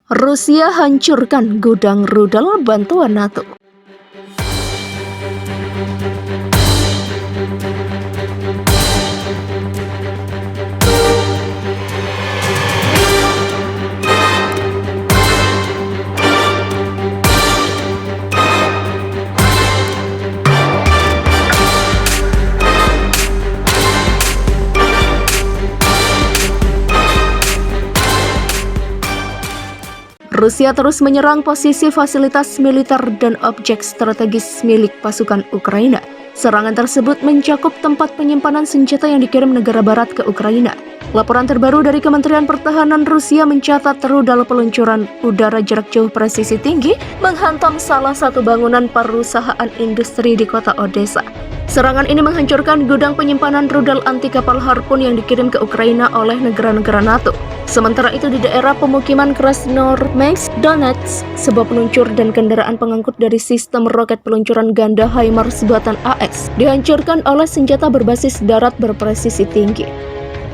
Rusia hancurkan gudang rudal bantuan NATO. Rusia terus menyerang posisi fasilitas militer dan objek strategis milik pasukan Ukraina. Serangan tersebut mencakup tempat penyimpanan senjata yang dikirim negara barat ke Ukraina. Laporan terbaru dari Kementerian Pertahanan Rusia mencatat rudal peluncuran udara jarak jauh presisi tinggi menghantam salah satu bangunan perusahaan industri di kota Odessa. Serangan ini menghancurkan gudang penyimpanan rudal anti kapal Harpoon yang dikirim ke Ukraina oleh negara-negara NATO. Sementara itu di daerah pemukiman Krasnoarmeysk, Donetsk, sebuah peluncur dan kendaraan pengangkut dari sistem roket peluncuran ganda HIMARS buatan AS dihancurkan oleh senjata berbasis darat berpresisi tinggi.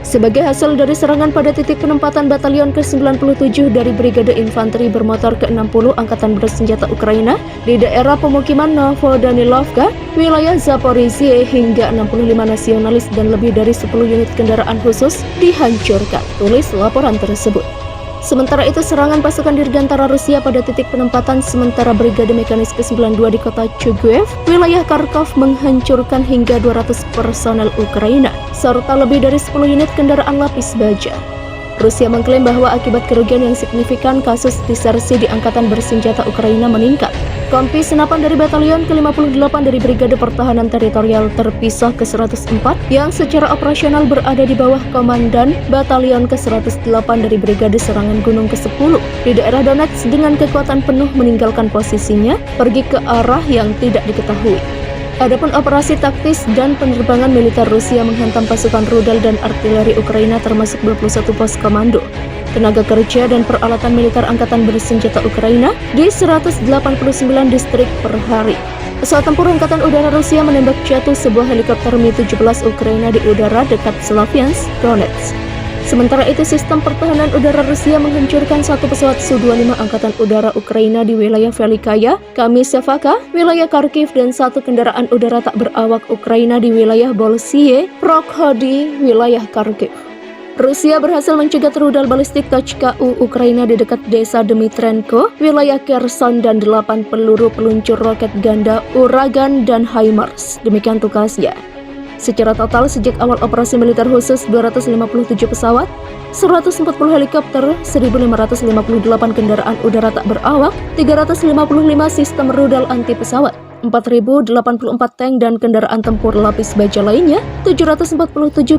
Sebagai hasil dari serangan pada titik penempatan Batalion ke-97 dari Brigade Infanteri Bermotor ke-60 Angkatan Bersenjata Ukraina di daerah pemukiman Novodanilovka, wilayah Zaporizhia hingga 65 nasionalis dan lebih dari 10 unit kendaraan khusus dihancurkan, tulis laporan tersebut. Sementara itu, serangan pasukan Dirgantara Rusia pada titik penempatan sementara Brigade Mekanis ke-92 di kota Chuguev, wilayah Kharkov menghancurkan hingga 200 personel Ukraina, serta lebih dari 10 unit kendaraan lapis baja. Rusia mengklaim bahwa akibat kerugian yang signifikan, kasus disersi di Angkatan Bersenjata Ukraina meningkat. Kompi senapan dari Batalion ke-58 dari Brigade Pertahanan Teritorial Terpisah ke-104 yang secara operasional berada di bawah Komandan Batalion ke-108 dari Brigade Serangan Gunung ke-10 di daerah Donetsk dengan kekuatan penuh meninggalkan posisinya pergi ke arah yang tidak diketahui. Adapun operasi taktis dan penerbangan militer Rusia menghantam pasukan rudal dan artileri Ukraina termasuk 21 pos komando, tenaga kerja dan peralatan militer Angkatan Bersenjata Ukraina di 189 distrik per hari. Pesawat tempur Angkatan Udara Rusia menembak jatuh sebuah helikopter Mi-17 Ukraina di udara dekat Slaviansk, Donetsk. Sementara itu, sistem pertahanan udara Rusia menghancurkan satu pesawat Su-25 Angkatan Udara Ukraina di wilayah Velikaya, Kamysevka, wilayah Kharkiv, dan satu kendaraan udara tak berawak Ukraina di wilayah Bolsye, Prokhody, wilayah Kharkiv. Rusia berhasil mencegat rudal balistik Tochka-U Ukraina di dekat desa Dmitrenko, wilayah Kherson, dan 8 peluru peluncur roket ganda Uragan dan HIMARS. Demikian tugasnya. Secara total, sejak awal operasi militer khusus, 257 pesawat, 140 helikopter, 1.558 kendaraan udara tak berawak, 355 sistem rudal anti pesawat, 4.084 tank dan kendaraan tempur lapis baja lainnya, 747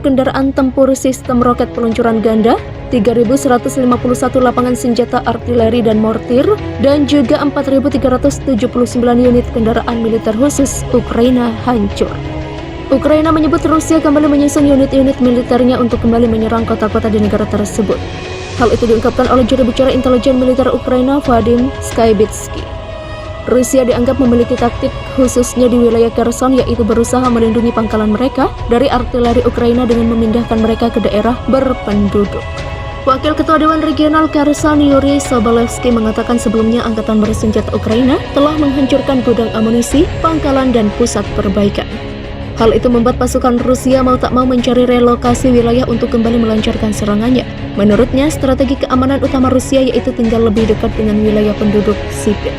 kendaraan tempur sistem roket peluncuran ganda, 3.151 lapangan senjata artileri dan mortir, dan juga 4.379 unit kendaraan militer khusus Ukraina hancur. Ukraina menyebut Rusia kembali menyusun unit-unit militernya untuk kembali menyerang kota-kota di negara tersebut. Hal itu diungkapkan oleh juru bicara intelijen militer Ukraina, Vadim Skybitsky. Rusia dianggap memiliki taktik khususnya di wilayah Kherson, yaitu berusaha melindungi pangkalan mereka dari artileri Ukraina dengan memindahkan mereka ke daerah berpenduduk. Wakil Ketua Dewan Regional Kherson Yuri Sobolevsky mengatakan sebelumnya Angkatan Bersenjata Ukraina telah menghancurkan gudang amunisi, pangkalan, dan pusat perbaikan. Hal itu membuat pasukan Rusia mau tak mau mencari relokasi wilayah untuk kembali melancarkan serangannya. Menurutnya, strategi keamanan utama Rusia yaitu tinggal lebih dekat dengan wilayah penduduk sipil.